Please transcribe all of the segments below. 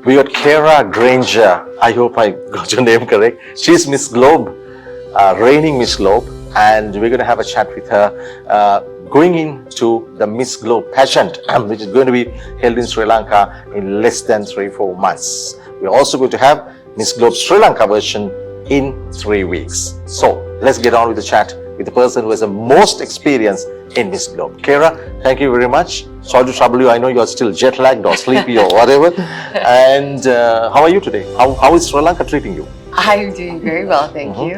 We got Kara Granger. I hope I got your name correct. She's Miss Globe, reigning Miss Globe, and we're going to have a chat with her going into the Miss Globe pageant, which is going to be held in Sri Lanka in less than 3-4 months. We're also going to have Miss Globe Sri Lanka version in 3 weeks. So let's get on with the chat with the person who has the most experience in Miss Globe. Kara, thank you very much. Sorry to trouble you. I know you're still jet lagged or sleepy or whatever. And how are you today? How is Sri Lanka treating you? I'm doing very well, thank you.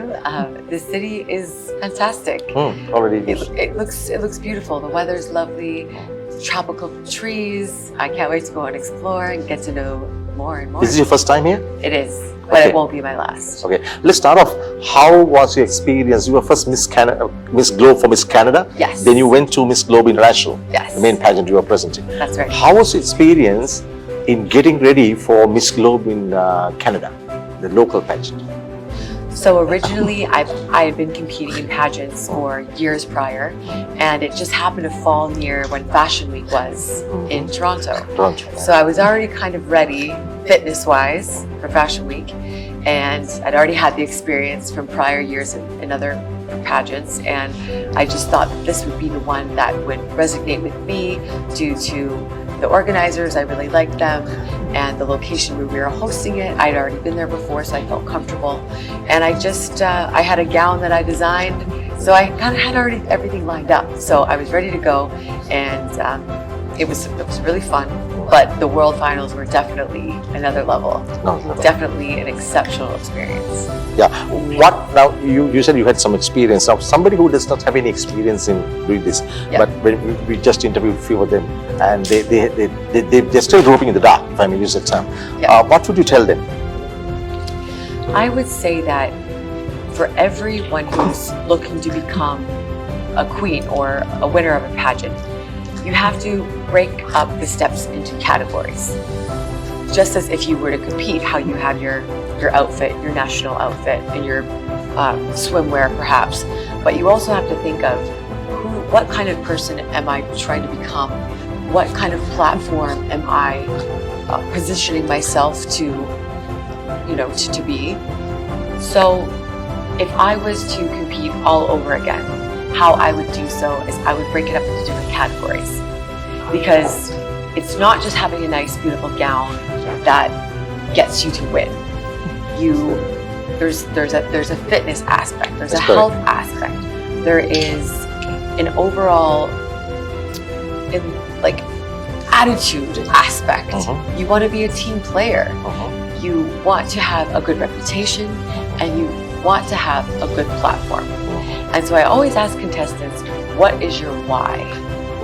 The city is fantastic. Already. It looks beautiful. The weather's lovely. Tropical trees. I can't wait to go and explore and get to know more and more. Is this your first time here? It is, but it won't be my last. Okay, let's start off. How was your experience? You were first Miss Globe for Miss Canada. Yes. Then you went to Miss Globe International. Yes. The main pageant you were presenting. That's right. How was your experience in getting ready for Miss Globe in Canada, the local pageant? So originally, I had been competing in pageants for years prior, and it just happened to fall near when Fashion Week was in Toronto. So I was already kind of ready, fitness-wise, for Fashion Week, and I'd already had the experience from prior years in other pageants, and I just thought that this would be the one that would resonate with me due to the organizers. I really liked them, and the location where we were hosting it, I'd already been there before, so I felt comfortable. And I just, I had a gown that I designed, so I kind of had already everything lined up. So I was ready to go, and it was really fun. But the World Finals were definitely another level. Definitely an exceptional experience. Yeah. Now you said you had some experience. Now somebody who does not have any experience in doing this, but when we just interviewed a few of them, and they're still groping in the dark, if I may use that term. What would you tell them? I would say that for everyone who's looking to become a queen or a winner of a pageant, you have to break up the steps into categories. Just as if you were to compete, how you have your outfit, your national outfit, and your swimwear perhaps. But you also have to think of what kind of person am I trying to become? What kind of platform am I positioning myself to be? So if I was to compete all over again, how I would do so is I would break it up into different categories, because it's not just having a nice, beautiful gown that gets you to win. There's a fitness aspect, there's a health aspect, there is an overall attitude aspect. You want to be a team player. You want to have a good reputation, and you want to have a good platform. And so I always ask contestants, what is your why?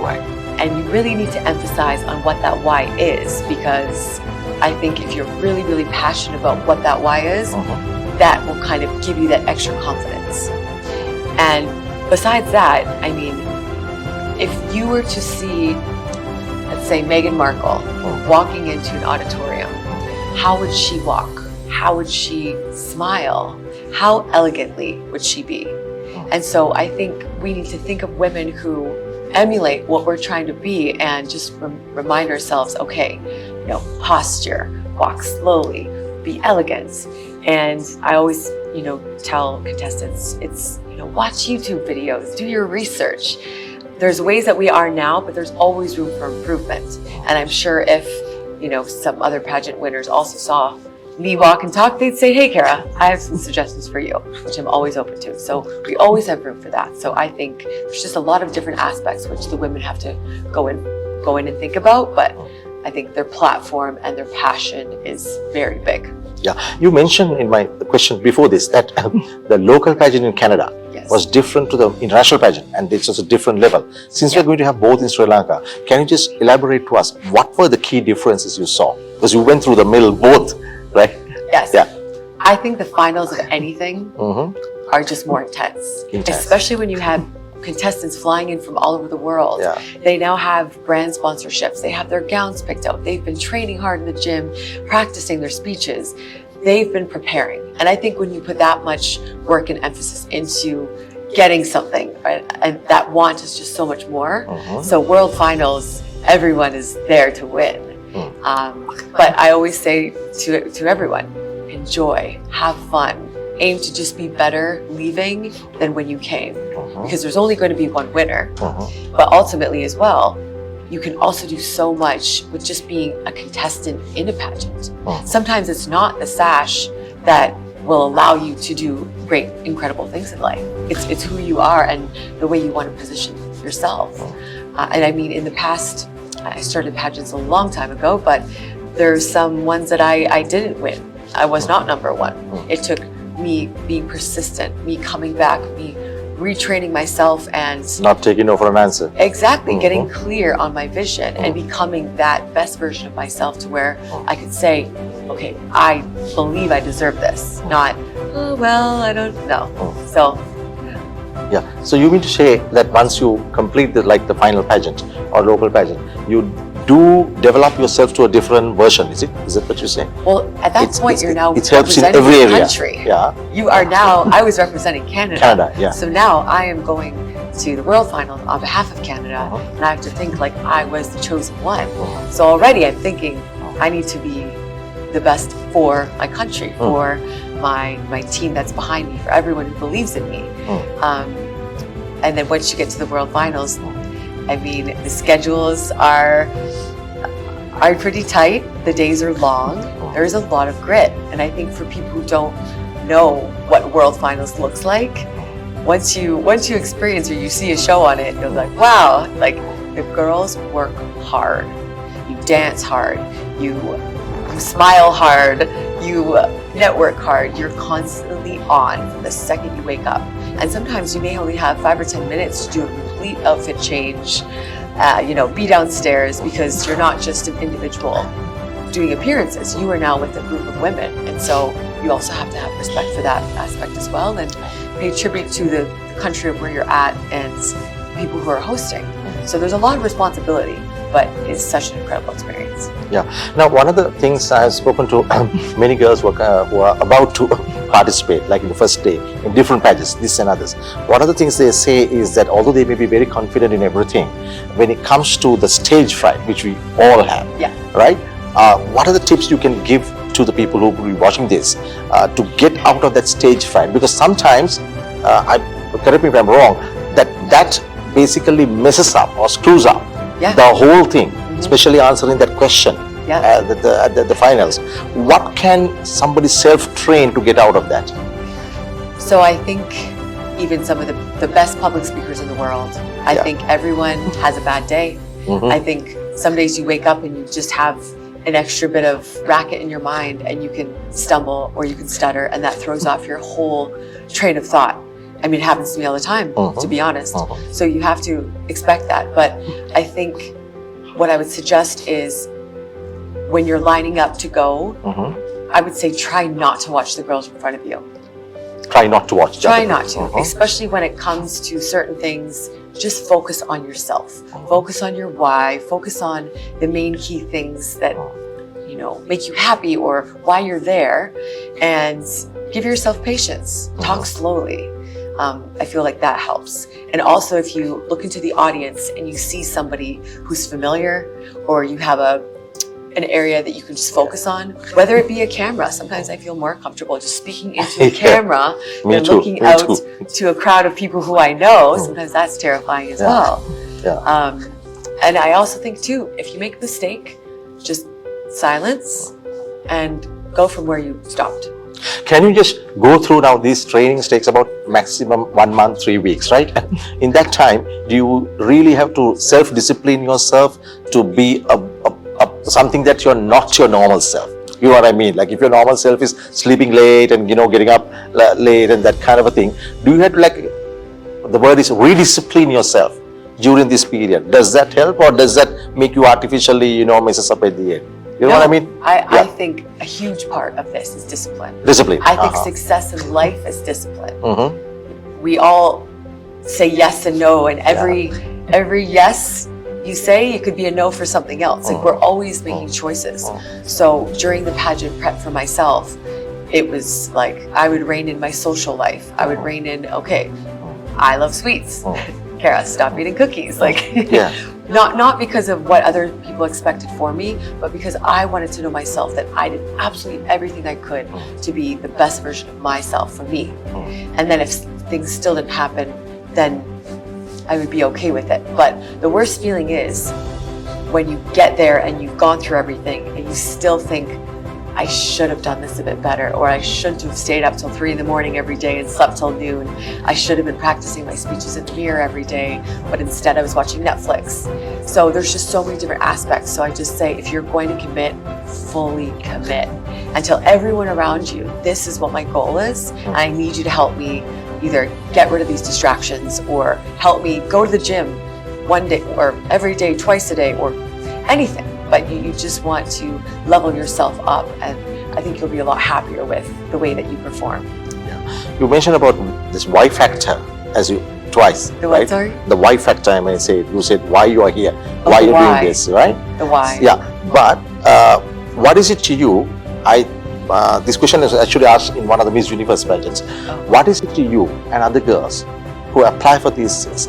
Right. And you really need to emphasize on what that why is, because I think if you're really, really passionate about what that why is, that will kind of give you that extra confidence. And besides that, I mean, if you were to see, let's say, Meghan Markle walking into an auditorium, how would she walk? How would she smile? How elegantly would she be? And so I think we need to think of women who emulate what we're trying to be, and just remind ourselves, okay, posture, walk slowly, be elegant. And I always, tell contestants, it's, watch YouTube videos, do your research. There's ways that we are now, but there's always room for improvement. And I'm sure if, some other pageant winners also saw me walk and talk, they'd say, hey, Kara, I have some suggestions for you, which I'm always open to. So we always have room for that. So I think there's just a lot of different aspects which the women have to go in and think about, but I think their platform and their passion is very big. Yeah, you mentioned in my question before this that the local pageant in Canada was different to the international pageant, and it's just a different level. Since we're going to have both in Sri Lanka, can you just elaborate to us what were the key differences you saw? Because you went through the middle both, right? Yes. Yeah. I think the finals of anything are just more intense, especially when you have contestants flying in from all over the world. They now have brand sponsorships. They have their gowns picked out. They've been training hard in the gym, practicing their speeches. They've been preparing. And I think when you put that much work and emphasis into getting something, right, and that want is just so much more. So World Finals, everyone is there to win. But I always say to everyone, enjoy, have fun, aim to just be better leaving than when you came, because there's only going to be one winner. But ultimately as well, you can also do so much with just being a contestant in a pageant. Sometimes it's not the sash that will allow you to do great, incredible things in life. It's who you are and the way you want to position yourself. And I mean, in the past, I started pageants a long time ago, but there's some ones that I didn't win. I was not number one. It took me being persistent, me coming back, me retraining myself and Not taking no for an answer. exactly getting clear on my vision and becoming that best version of myself to where I could say, okay, I believe I deserve this, not, oh, well, I don't know. So Yeah. So you mean to say that once you complete the final pageant or local pageant, you do develop yourself to a different version, is it? Is that what you're saying? well, at that point, you're now it helps in representing every the area. country. Yeah. You are now, I was representing Canada. Canada, yeah. So now I am going to the World Final on behalf of Canada, and I have to think like I was the chosen one. So already I'm thinking I need to be the best for my country, for my team that's behind me, for everyone who believes in me. And then once you get to the World Finals, I mean, the schedules are pretty tight. The days are long. There's a lot of grit. And I think for people who don't know what World Finals looks like, once you experience or you see a show on it, you're like, wow, like the girls work hard. You dance hard. You smile hard. You network hard. You're constantly on from the second you wake up. And sometimes you may only have 5 or 10 minutes to do a complete outfit change, be downstairs, because you're not just an individual doing appearances. You are now with a group of women. And so you also have to have respect for that aspect as well and pay tribute to the country of where you're at and people who are hosting. So there's a lot of responsibility, but it's such an incredible experience. Yeah. Now, one of the things I've spoken to many girls who are about to participate, like in the first day, in different pageants, this and others. One of the things they say is that although they may be very confident in everything, when it comes to the stage fright, which we all have, right? What are the tips you can give to the people who will be watching this to get out of that stage fright? Because sometimes, correct me if I'm wrong, that basically messes up or screws up the whole thing, especially answering that question at the finals. What can somebody self-train to get out of that? So I think even some of the best public speakers in the world, I think everyone has a bad day. I think some days you wake up and you just have an extra bit of racket in your mind and you can stumble or you can stutter, and that throws off your whole train of thought. I mean, it happens to me all the time, to be honest. So you have to expect that. But I think what I would suggest is when you're lining up to go, I would say try not to watch the girls in front of you. Try not to watch. Try not to, especially when it comes to certain things. Just focus on yourself. Focus on your why. Focus on the main key things that make you happy or why you're there, and give yourself patience. Talk slowly. I feel like that helps. And also, if you look into the audience and you see somebody who's familiar, or you have an area that you can just focus on, whether it be a camera. Sometimes I feel more comfortable just speaking into a camera than looking out to a crowd of people who I know. Sometimes that's terrifying as well. And I also think too, if you make a mistake, just silence and go from where you stopped. Can you just go through now? These trainings takes about maximum 1 month, 3 weeks, right? In that time, do you really have to self-discipline yourself to be something that you're not your normal self? You know what I mean? Like if your normal self is sleeping late and getting up late and that kind of a thing, do you have to, the word is rediscipline yourself during this period? Does that help, or does that make you artificially messes up at the end? You know what I mean? I think a huge part of this is discipline. Discipline. I think success in life is discipline. We all say yes and no, and every yes you say, it could be a no for something else. Like we're always making choices. So during the pageant prep for myself, it was like I would rein in my social life. I would rein in, okay, I love sweets. Kara, stop eating cookies. Like, Not because of what other people expected for me, but because I wanted to know myself, that I did absolutely everything I could to be the best version of myself for me. And then if things still didn't happen, then I would be okay with it. But the worst feeling is when you get there and you've gone through everything and you still think, I should have done this a bit better, or I shouldn't have stayed up till 3 a.m. every day and slept till noon. I should have been practicing my speeches in the mirror every day, but instead I was watching Netflix. So there's just so many different aspects. So I just say, if you're going to commit, fully commit, and tell everyone around you, this is what my goal is, and I need you to help me either get rid of these distractions or help me go to the gym one day or every day, twice a day, or anything. But you just want to level yourself up, and I think you'll be a lot happier with the way that you perform. You mentioned about this why factor as you twice, The right? what, sorry? The why factor, I may say. You said why you are here, Oh, why the you're why. doing this, right? The why. Yeah, but what is it to you? This question is actually asked in one of the Miss Universe pageants. What is it to you and other girls who apply for these things?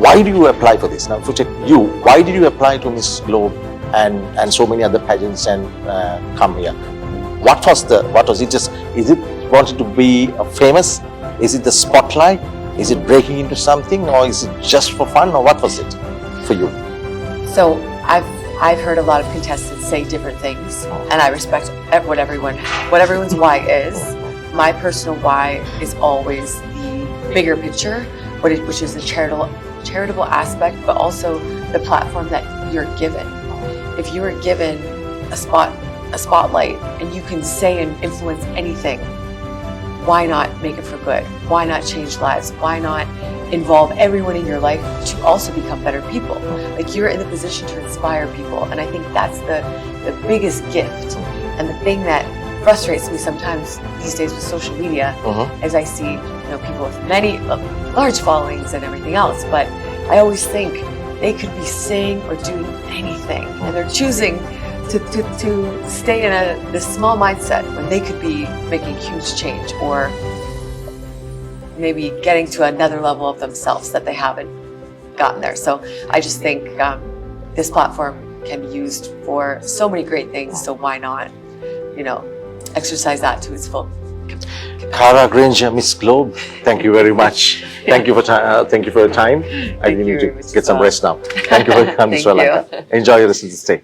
Why do you apply for this? Now, if you take you, why did you apply to Miss Globe and so many other pageants and come here? What was it? Just, is it wanted to be famous? Is it the spotlight? Is it breaking into something, or is it just for fun, or what was it for you? So I've heard a lot of contestants say different things, and I respect what everyone's why is. My personal why is always the bigger picture, which is the charitable aspect, but also the platform that you're given. If you were given a spotlight and you can say and influence anything, why not make it for good? Why not change lives? Why not involve everyone in your life to also become better people? Like, you're in the position to inspire people, and I think that's the biggest gift. And the thing that frustrates me sometimes these days with social media is I see people with many large followings and everything else, but I always think they could be saying or doing anything, and they're choosing to stay in this small mindset when they could be making huge change, or maybe getting to another level of themselves that they haven't gotten there. So I just think this platform can be used for so many great things. So why not, exercise that to its full capacity. Kara Granger, Miss Globe, thank you very much. Thank you for your time. I Thank need you to very much get some as well. rest now. Thank you for coming to Sri Thank you. Lanka. Enjoy the rest of the stay.